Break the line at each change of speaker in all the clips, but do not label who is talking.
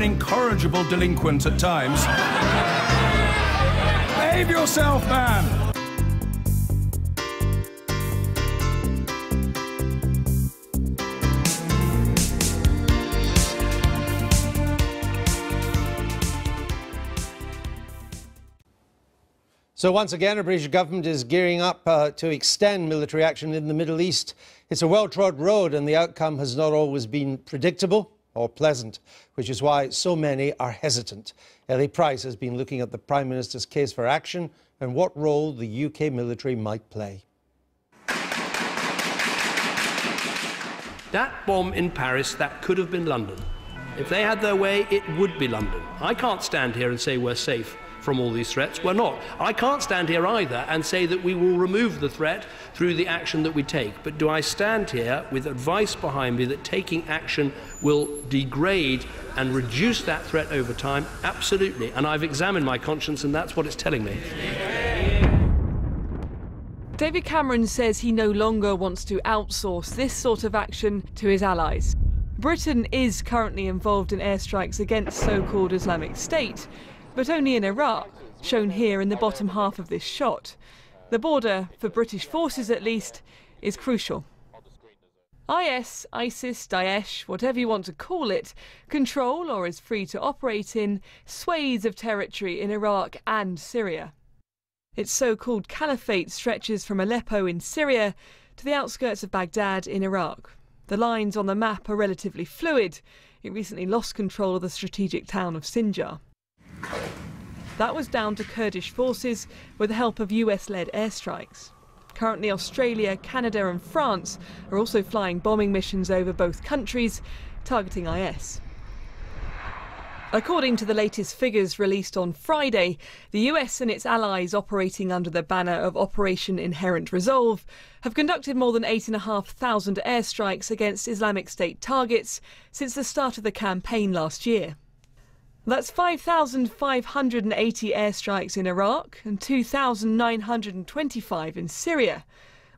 an incorrigible delinquent at times. Behave yourself, man!
So once again, the British government is gearing up to extend military action in the Middle East. It's a well-trod road, and the outcome has not always been predictable or pleasant, which is why so many are hesitant. Ellie Price has been looking at the Prime Minister's case for action and what role the UK military might play.
That bomb in Paris, that could have been London. If they had their way, it would be London. I can't stand here and say we're safe from all these threats. We're not. I can't stand here either and say that we will remove the threat through the action that we take. But do I stand here with advice behind me that taking action will degrade and reduce that threat over time? Absolutely. And I've examined my conscience, and that's what it's telling me.
David Cameron says he no longer wants to outsource this sort of action to his allies. Britain is currently involved in airstrikes against so-called Islamic State, but only in Iraq, shown here in the bottom half of this shot. The border, for British forces at least, is crucial. IS, ISIS, Daesh, whatever you want to call it, control or is free to operate in swathes of territory in Iraq and Syria. Its so-called caliphate stretches from Aleppo in Syria to the outskirts of Baghdad in Iraq. The lines on the map are relatively fluid. It recently lost control of the strategic town of Sinjar. That was down to Kurdish forces with the help of US-led airstrikes. Currently, Australia, Canada and France are also flying bombing missions over both countries, targeting IS. According to the latest figures released on Friday, the US and its allies operating under the banner of Operation Inherent Resolve have conducted more than 8,500 airstrikes against Islamic State targets since the start of the campaign last year. That's 5,580 airstrikes in Iraq and 2,925 in Syria.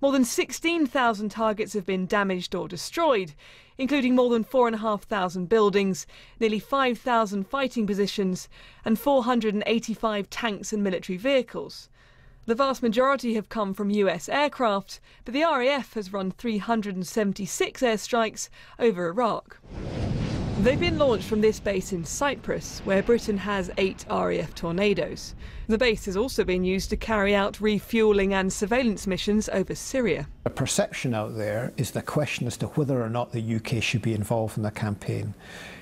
More than 16,000 targets have been damaged or destroyed, including more than 4,500 buildings, nearly 5,000 fighting positions and 485 tanks and military vehicles. The vast majority have come from US aircraft, but the RAF has run 376 airstrikes over Iraq. They've been launched from this base in Cyprus, where Britain has 8 RAF Tornadoes. The base has also been used to carry out refuelling and surveillance missions over Syria.
The perception out there is the question as to whether or not the UK should be involved in the campaign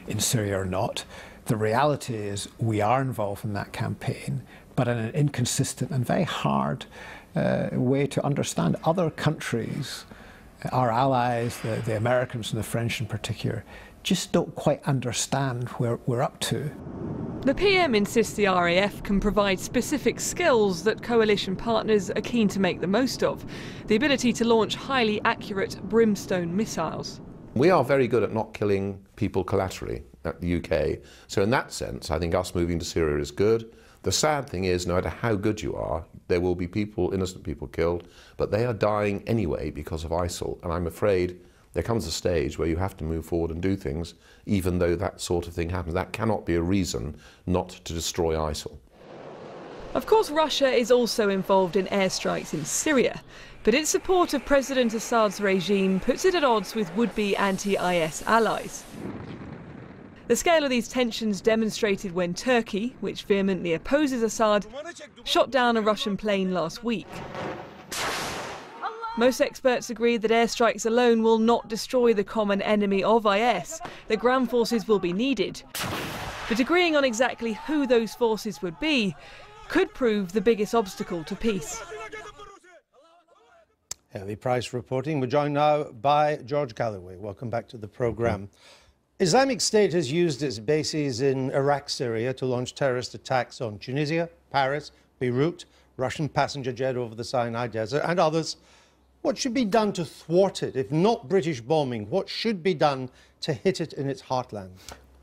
in Syria or not. The reality is we are involved in that campaign, but in an inconsistent and very hard way to understand. Other countries, our allies, the Americans and the French in particular, just don't quite understand where we're up to.
The PM insists the RAF can provide specific skills that coalition partners are keen to make the most of. The ability to launch highly accurate Brimstone missiles.
We are very good at not killing people collaterally at the UK. So in that sense, I think us moving to Syria is good. The sad thing is, no matter how good you are, there will be people, innocent people killed, but they are dying anyway because of ISIL. And I'm afraid there comes a stage where you have to move forward and do things, even though that sort of thing happens. That cannot be a reason not to destroy ISIL.
Of course, Russia is also involved in airstrikes in Syria, but its support of President Assad's regime puts it at odds with would-be anti-IS allies. The scale of these tensions demonstrated when Turkey, which vehemently opposes Assad, shot down a Russian plane last week. Most experts agree that airstrikes alone will not destroy the common enemy of IS, that ground forces will be needed. But agreeing on exactly who those forces would be could prove the biggest obstacle to peace.
Ellie Price reporting. We're joined now by George Galloway. Welcome back to the programme. Islamic State has used its bases in Iraq, Syria to launch terrorist attacks on Tunisia, Paris, Beirut, Russian passenger jet over the Sinai Desert and others. What should be done to thwart it? If not British bombing, what should be done to hit it in its heartland?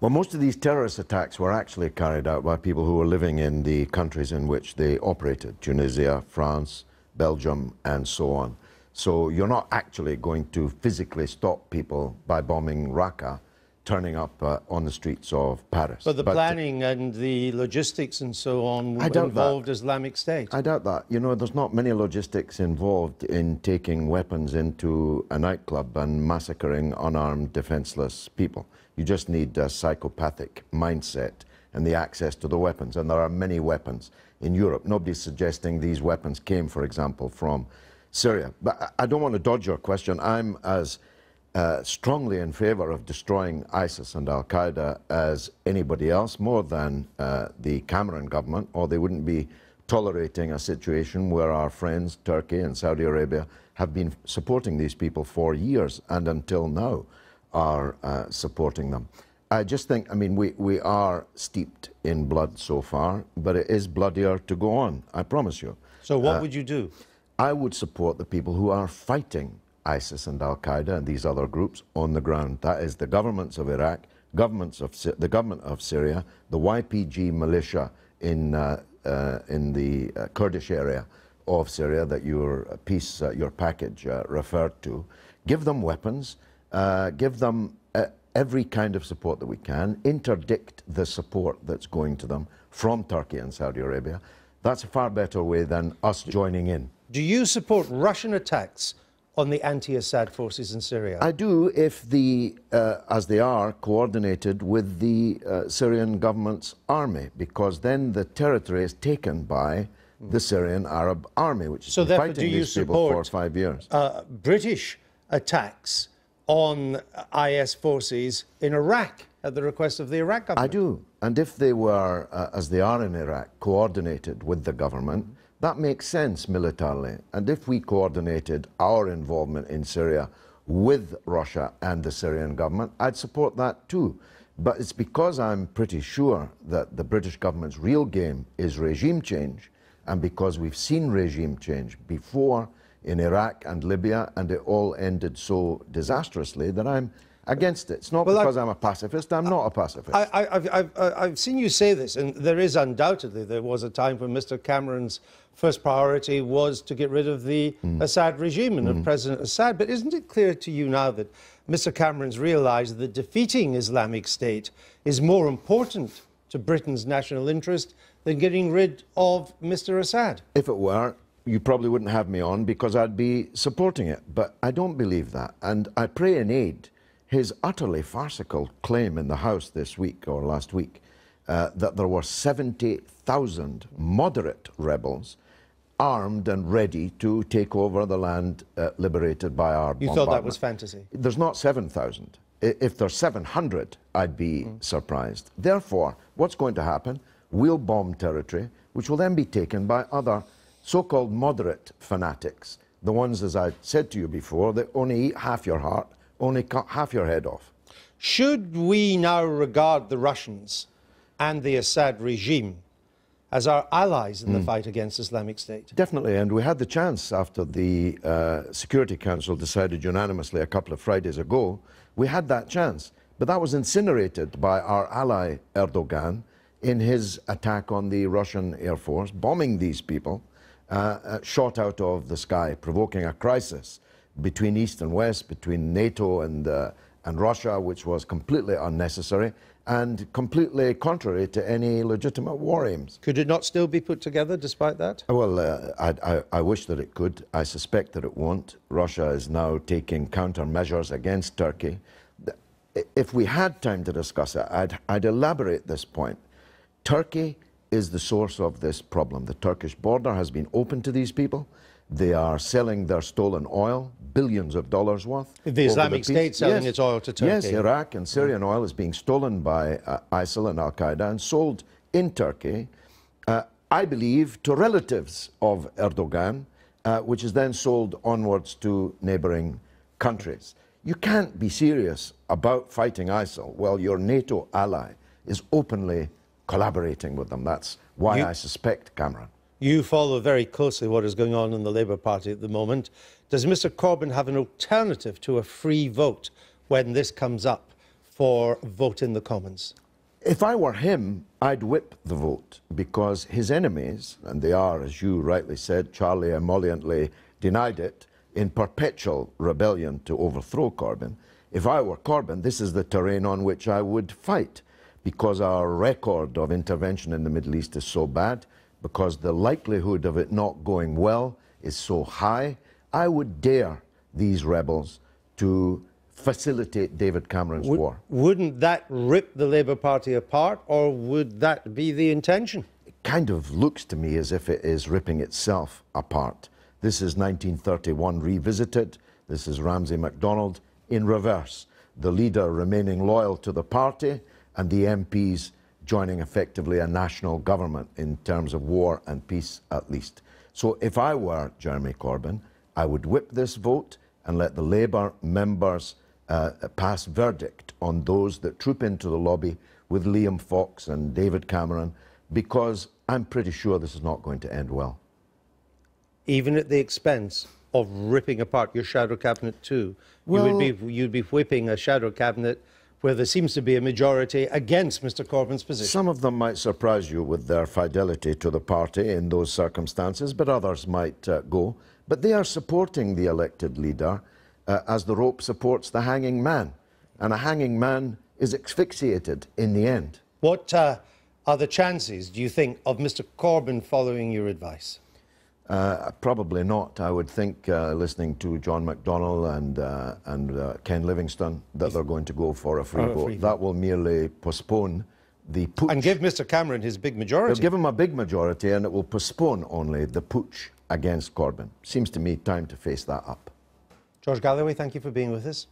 Well, most of these terrorist attacks were actually carried out by people who were living in the countries in which they operated, Tunisia, France, Belgium, and so on. So you're not actually going to physically stop people by bombing Raqqa turning up on the streets of Paris.
But the planning and the logistics and so on involved Islamic State.
I doubt that. You know, there's not many logistics involved in taking weapons into a nightclub and massacring unarmed, defenseless people. You just need a psychopathic mindset and the access to the weapons. And there are many weapons in Europe. Nobody's suggesting these weapons came, for example, from Syria. But I don't want to dodge your question. I'm as strongly in favor of destroying ISIS and Al-Qaeda as anybody else, more than the Cameron government, or they wouldn't be tolerating a situation where our friends, Turkey and Saudi Arabia, have been supporting these people for years and until now are supporting them. I just think, I mean, we are steeped in blood so far, but it is bloodier to go on, I promise you.
So what would you do?
I would support the people who are fighting ISIS and Al-Qaeda and these other groups on the ground. That is the governments of Iraq, the government of Syria, the YPG militia in the Kurdish area of Syria that your package referred to. Give them weapons, give them every kind of support that we can, interdict the support that's going to them from Turkey and Saudi Arabia. That's a far better way than us joining in.
Do you support Russian attacks on the anti-Assad forces in Syria?
I do, if as they are, coordinated with the Syrian government's army, because then the territory is taken by the Syrian Arab army, which has been fighting these people for 5 years.
British attacks on IS forces in Iraq at the request of the Iraq government?
I do, and if they were, as they are in Iraq, coordinated with the government, that makes sense militarily. And if we coordinated our involvement in Syria with Russia and the Syrian government, I'd support that too. But it's because I'm pretty sure that the British government's real game is regime change, and because we've seen regime change before in Iraq and Libya, and it all ended so disastrously, that I'm against it. It's not because I'm a pacifist. I'm not a pacifist.
I've seen you say this, and there is undoubtedly, there was a time when Mr. Cameron's first priority was to get rid of the Assad regime and of President Assad. But isn't it clear to you now that Mr. Cameron's realised that defeating Islamic State is more important to Britain's national interest than getting rid of Mr. Assad?
If it were, you probably wouldn't have me on because I'd be supporting it. But I don't believe that. And I pray in aid his utterly farcical claim in the House this week or last week that there were 70,000 moderate rebels armed and ready to take over the land liberated by our bombardment.
You thought that was fantasy?
There's not 7,000. If there's 700, I'd be surprised. Therefore, what's going to happen? We'll bomb territory, which will then be taken by other so-called moderate fanatics, the ones, as I said to you before, that only eat half your heart, only cut half your head off.
Should we now regard the Russians and the Assad regime as our allies in the fight against Islamic State?
Definitely, and we had the chance after the Security Council decided unanimously a couple of Fridays ago. We had that chance, but that was incinerated by our ally Erdogan in his attack on the Russian Air Force, bombing these people, shot out of the sky, provoking a crisis between East and West, between NATO and Russia, which was completely unnecessary and completely contrary to any legitimate war aims.
Could it not still be put together despite that?
Well, I wish that it could. I suspect that it won't. Russia is now taking countermeasures against Turkey. If we had time to discuss it, I'd elaborate this point. Turkey is the source of this problem. The Turkish border has been open to these people. They are selling their stolen oil, billions of dollars worth.
The Islamic State selling its oil to Turkey.
Yes, Iraq and Syrian oil is being stolen by ISIL and Al-Qaeda and sold in Turkey, I believe, to relatives of Erdogan, which is then sold onwards to neighbouring countries. You can't be serious about fighting ISIL while your NATO ally is openly collaborating with them. That's why I suspect Cameron.
You follow very closely what is going on in the Labour Party at the moment. Does Mr. Corbyn have an alternative to a free vote when this comes up for vote in the Commons?
If I were him, I'd whip the vote, because his enemies, and they are, as you rightly said, Charlie emolliently denied it, in perpetual rebellion to overthrow Corbyn, If I were Corbyn, this is the terrain on which I would fight, because our record of intervention in the Middle East is so bad, because the likelihood of it not going well is so high. I would dare these rebels to facilitate David Cameron's war.
Wouldn't that rip the Labour Party apart, or would that be the intention?
It kind of looks to me as if it is ripping itself apart. This is 1931 revisited. This is Ramsay MacDonald in reverse. The leader remaining loyal to the party and the MPs joining effectively a national government in terms of war and peace at least. So if I were Jeremy Corbyn, I would whip this vote and let the Labour members pass verdict on those that troop into the lobby with Liam Fox and David Cameron, because I'm pretty sure this is not going to end well.
Even at the expense of ripping apart your shadow cabinet too?
Well,
you'd be whipping a shadow cabinet where there seems to be a majority against Mr Corbyn's position.
Some of them might surprise you with their fidelity to the party in those circumstances, but others might go. But they are supporting the elected leader as the rope supports the hanging man. And a hanging man is asphyxiated in the end.
What are the chances, do you think, of Mr Corbyn following your advice?
Probably not. I would think, listening to John McDonnell and Ken Livingstone, that they're going to go for a free vote. That will merely postpone the putsch.
And give Mr Cameron his big majority.
It'll give him a big majority, and it will postpone only the putsch against Corbyn. Seems to me time to face that up.
George Galloway, thank you for being with us.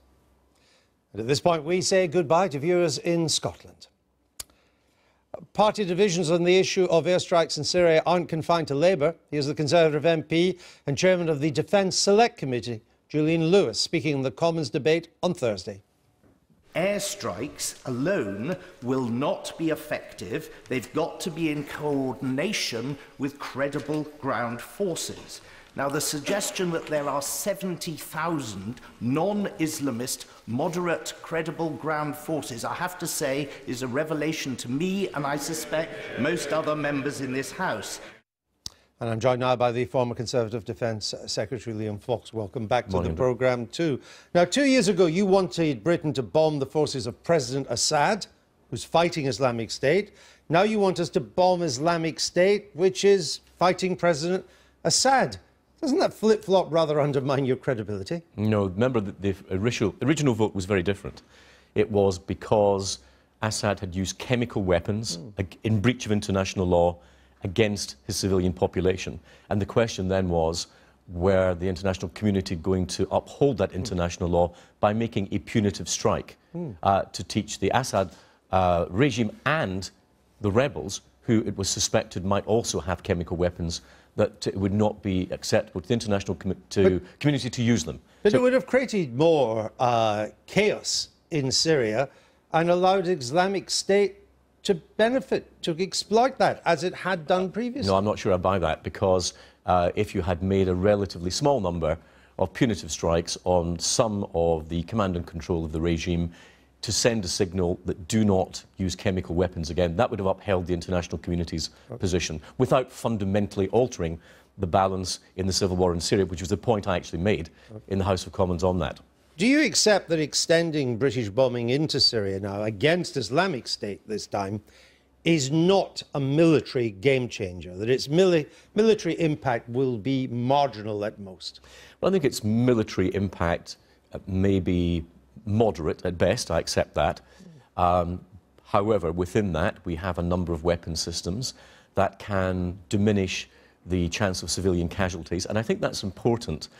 And at this point, we say goodbye to viewers in Scotland. Party divisions on the issue of airstrikes in Syria aren't confined to Labour. Here's the Conservative MP and Chairman of the Defence Select Committee, Julian Lewis, speaking in the Commons debate on Thursday.
Airstrikes alone will not be effective. They've got to be in coordination with credible ground forces. Now, the suggestion that there are 70,000 non-Islamist, moderate, credible ground forces, I have to say, is a revelation to me, and I suspect most other members in this House.
And I'm joined now by the former Conservative Defence Secretary, Liam Fox. Welcome back to the programme too. Now, 2 years ago, you wanted Britain to bomb the forces of President Assad, who's fighting Islamic State. Now you want us to bomb Islamic State, which is fighting President Assad. Doesn't that flip-flop rather undermine your credibility?
No, remember that the original vote was very different. It was because Assad had used chemical weapons in breach of international law against his civilian population. And the question then was, were the international community going to uphold that international law by making a punitive strike to teach the Assad regime and the rebels, who it was suspected might also have chemical weapons, that it would not be acceptable to the international community to use them.
But it would have created more chaos in Syria and allowed Islamic State to benefit, to exploit that, as it had done previously.
No, I'm not sure I buy that, because if you had made a relatively small number of punitive strikes on some of the command and control of the regime to send a signal that do not use chemical weapons again, that would have upheld the international community's position without fundamentally altering the balance in the civil war in Syria, which was the point I actually made in the House of Commons on that.
Do you accept that extending British bombing into Syria now, against Islamic State this time, is not a military game changer, that its military impact will be marginal at most?
Well, I think its military impact may be moderate at best, I accept that. However, within that, we have a number of weapon systems that can diminish the chance of civilian casualties, and I think that's important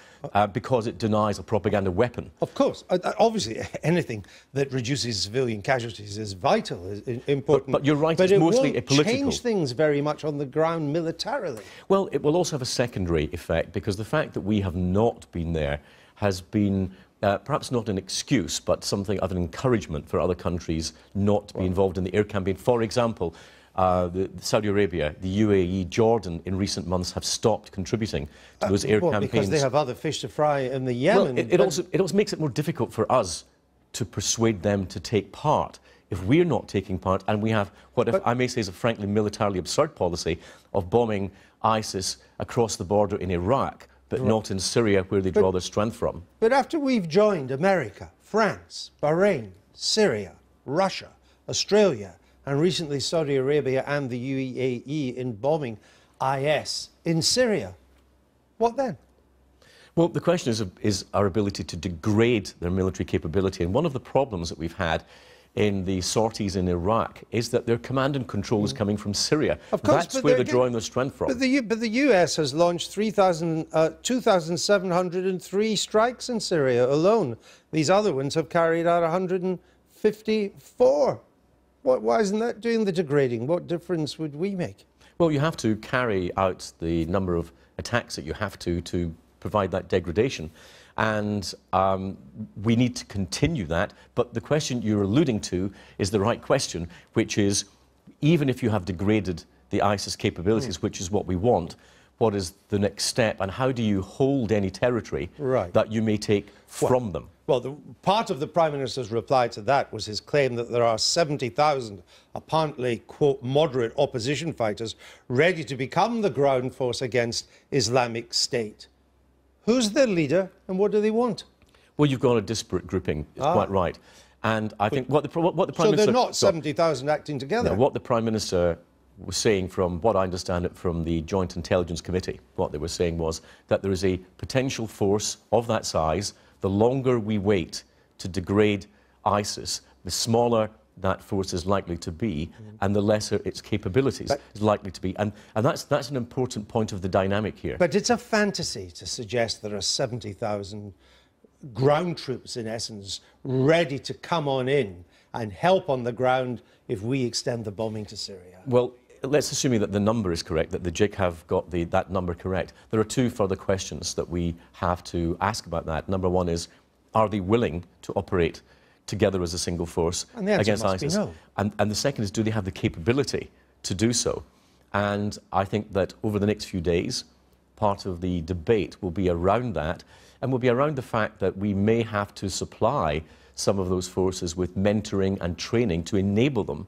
because it denies a propaganda weapon.
Of course. Obviously, anything that reduces civilian casualties is vital, is important.
But you're right, it's mostly a political...
But it won't change things very much on the ground militarily.
Well, it will also have a secondary effect, because the fact that we have not been there has been perhaps not an excuse, but something of an encouragement for other countries not to be involved in the air campaign. For example, Saudi Arabia, the UAE, Jordan in recent months have stopped contributing to those air campaigns.
Because they have other fish to fry in the Yemen.
Well, it also makes it more difficult for us to persuade them to take part. If we're not taking part, and we have what, if I may say, is a frankly militarily absurd policy of bombing ISIS across the border in Iraq, but not in Syria, where they draw their strength from.
But after we've joined America, France, Bahrain, Syria, Russia, Australia, and recently Saudi Arabia and the UAE in bombing IS in Syria. What then?
Well, the question is our ability to degrade their military capability. And one of the problems that we've had in the sorties in Iraq is that their command and control is coming from Syria.
Of course,
that's where they're drawing their strength from.
But the US has launched 2,703 strikes in Syria alone. These other ones have carried out 154. Why isn't that doing the degrading? What difference would we make?
Well, you have to carry out the number of attacks that you have to provide that degradation. And we need to continue that. But the question you're alluding to is the right question, which is, even if you have degraded the ISIS capabilities, which is what we want, what is the next step? And how do you hold any territory that you may take from them?
Well, part of the Prime Minister's reply to that was his claim that there are 70,000 apparently, quote, moderate opposition fighters ready to become the ground force against Islamic State. Who's their leader and what do they want?
Well, you've got a disparate grouping, it's quite right. And I think what the Prime Minister...
So they're not 70,000 acting together?
No, what the Prime Minister was saying, from what I understand it from the Joint Intelligence Committee, what they were saying was that there is a potential force of that size. The longer we wait to degrade ISIS, the smaller that force is likely to be, and the lesser its capabilities is likely to be. And that's an important point of the dynamic here.
But it's a fantasy to suggest there are 70,000 ground troops, in essence, ready to come on in and help on the ground if we extend the bombing to Syria.
Well, let's assume that the number is correct, that the JIC have got that number correct. There are two further questions that we have to ask about that. Number one is, are they willing to operate together as a single force against ISIS?
No.
And the second is, do they have the capability to do so? And I think that over the next few days, part of the debate will be around that, and will be around the fact that we may have to supply some of those forces with mentoring and training to enable them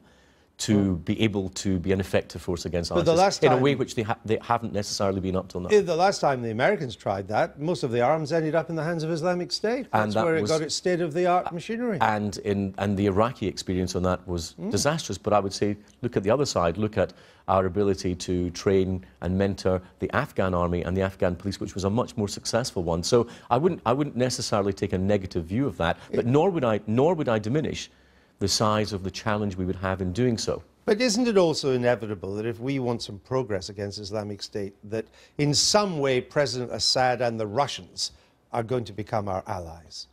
to be able to be an effective force against ISIS in a way which they haven't necessarily been up till now.
The last time the Americans tried that, most of the arms ended up in the hands of Islamic State. That's where it got its state-of-the-art machinery.
And the Iraqi experience on that was disastrous. But I would say, look at the other side. Look at our ability to train and mentor the Afghan army and the Afghan police, which was a much more successful one. So I wouldn't necessarily take a negative view of that, but nor would I diminish the size of the challenge we would have in doing so.
But isn't it also inevitable that if we want some progress against Islamic State, that in some way President Assad and the Russians are going to become our allies?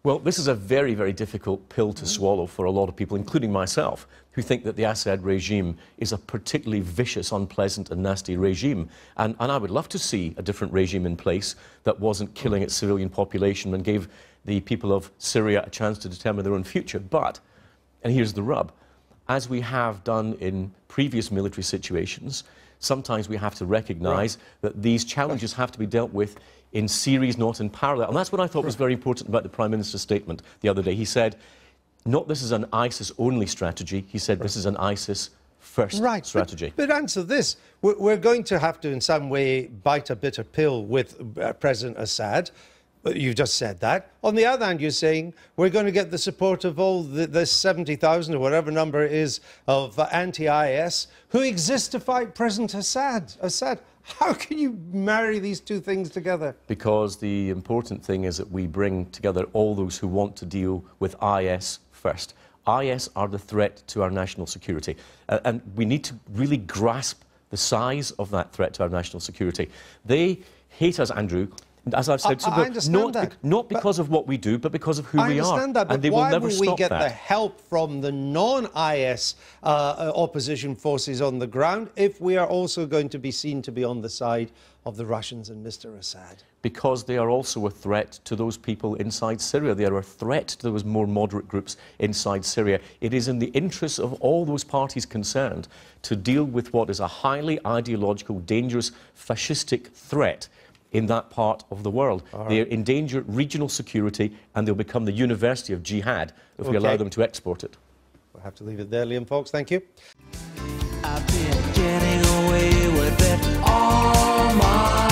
Well, this is a very, very difficult pill to swallow for a lot of people, including myself, who think that the Assad regime is a particularly vicious, unpleasant and nasty regime. And I would love to see a different regime in place that wasn't killing its civilian population and gave the people of Syria a chance to determine their own future. But, and here's the rub, as we have done in previous military situations, sometimes we have to recognise that these challenges have to be dealt with in series, not in parallel. And that's what I thought was very important about the Prime Minister's statement the other day. He said, not this is an ISIS-only strategy, he said this is an ISIS-first strategy.
But answer this, we're going to have to in some way bite a bitter pill with President Assad. You just said that. On the other hand, you're saying we're going to get the support of all this 70,000 or whatever number it is of anti-IS who exist to fight President Assad. How can you marry these two things together?
Because the important thing is that we bring together all those who want to deal with IS first. IS are the threat to our national security. And we need to really grasp the size of that threat to our national security. They hate us, Andrew, as I've said, not because of what we do, but because of who we are.
I understand that, but
and they
why
will never
will we
stop
get
that.
the help from the non-IS opposition forces on the ground if we are also going to be seen to be on the side of the Russians and Mr. Assad?
Because they are also a threat to those people inside Syria. They are a threat to those more moderate groups inside Syria. It is in the interests of all those parties concerned to deal with what is a highly ideological, dangerous, fascistic threat in that part of the world. They endanger regional security, and they'll become the university of jihad if we allow them to export it.
We'll have to leave it there, Liam Fox. Thank you.
I've been getting away with it all my